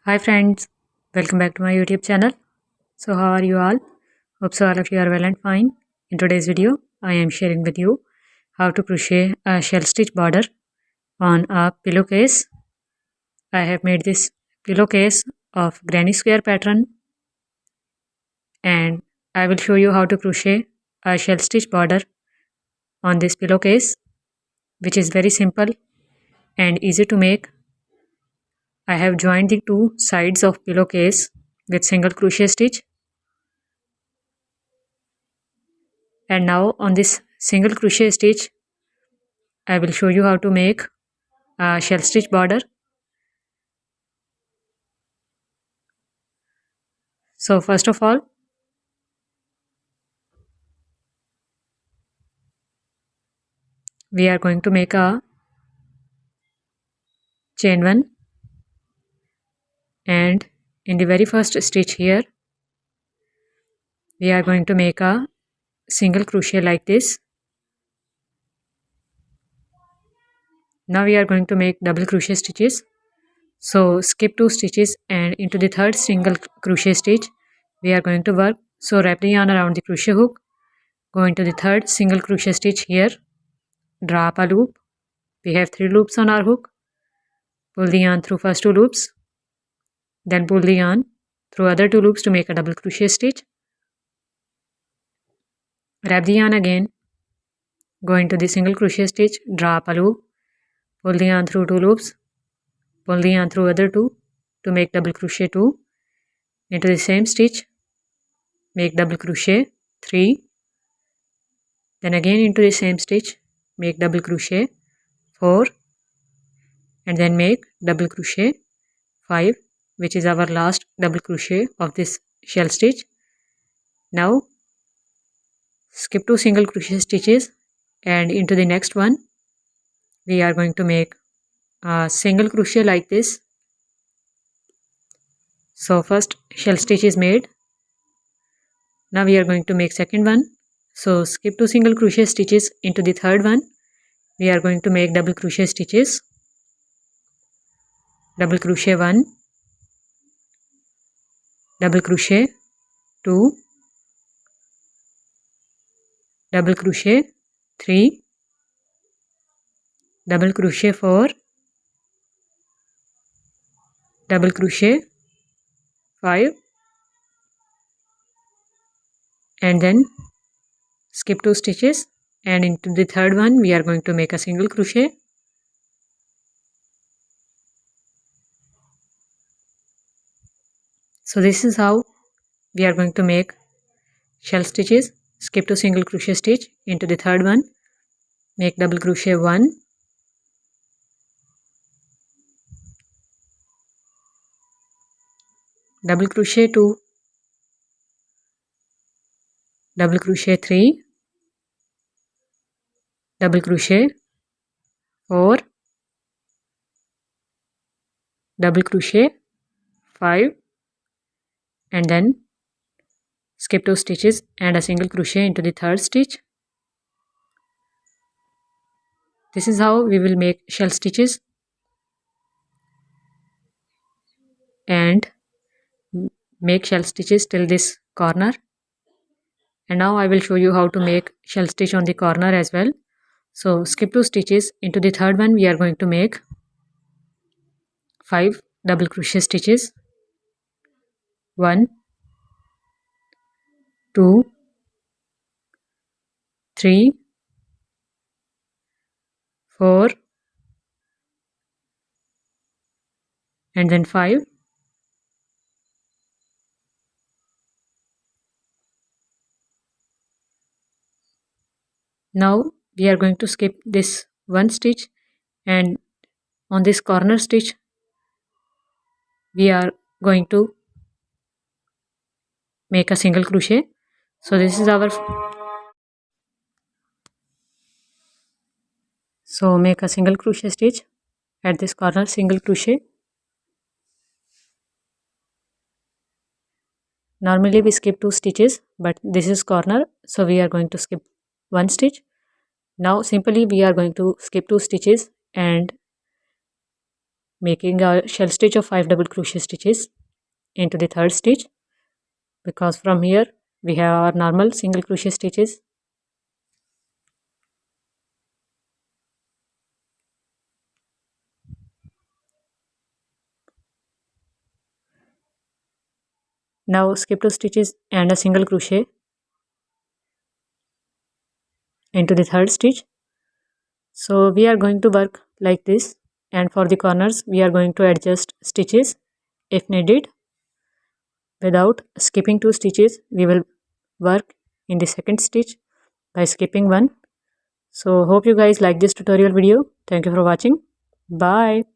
Hi friends, welcome back to my YouTube channel. So how are you all? Hope so all of you are well and fine. In today's video, I am sharing with you how to crochet a shell stitch border on a pillowcase. I have made this pillowcase of granny square pattern and I will show you how to crochet a shell stitch border on this pillowcase, which is very simple and easy to make. I have joined the two sides of pillowcase with single crochet stitch. And now on this single crochet stitch, I will show you how to make a shell stitch border. So first of all, we are going to make a chain 1, and in the very first stitch here, we are going to make a single crochet like this. Now we are going to make double crochet stitches. So skip 2 stitches and into the third single crochet stitch, we are going to work. So wrap the yarn around the crochet hook, go into the third single crochet stitch here, draw up a loop. We have 3 loops on our hook. Pull the yarn through first 2 loops, then pull the yarn through other 2 loops to make a double crochet stitch. Wrap the yarn again, go into the single crochet stitch, draw up a loop, pull the yarn through 2 loops, pull the yarn through other 2 to make double crochet 2, into the same stitch, make double crochet 3, then again into the same stitch, make double crochet 4, and then make double crochet 5, which is our last double crochet of this shell stitch. Now skip 2 single crochet stitches and into the next one we are going to make a single crochet like this. So first shell stitch is made. Now we are going to make second one. So skip 2 single crochet stitches into the third one. We are going to make double crochet stitches. Double crochet 1, double crochet 2, double crochet 3, double crochet 4, double crochet 5, and then skip 2 stitches, and into the third one we are going to make a single crochet. So this is how we are going to make shell stitches. Skip 2 single crochet stitch into the third one, make double crochet 1, double crochet 2, double crochet 3, double crochet 4, double crochet 5, and then skip 2 stitches and a single crochet into the third stitch. This is how we will make shell stitches and make shell stitches till this corner. And now I will show you how to make shell stitch on the corner as well. So skip 2 stitches into the third one we are going to make 5 double crochet stitches. 1, 2, 3, 4, and then 5. Now we are going to skip this one stitch, and on this corner stitch we are going to make a single crochet. So this is our so make a single crochet stitch at this corner, single crochet. Normally we skip 2 stitches, but this is corner, so we are going to skip 1 stitch. Now simply we are going to skip 2 stitches and making a shell stitch of 5 double crochet stitches into the third stitch, because from here we have our normal single crochet stitches. Now skip 2 stitches and a single crochet into the third stitch. So we are going to work like this, and for the corners we are going to adjust stitches if needed. Without skipping 2 stitches, we will work in the second stitch by skipping one. So hope you guys like this tutorial video. Thank you for watching. Bye.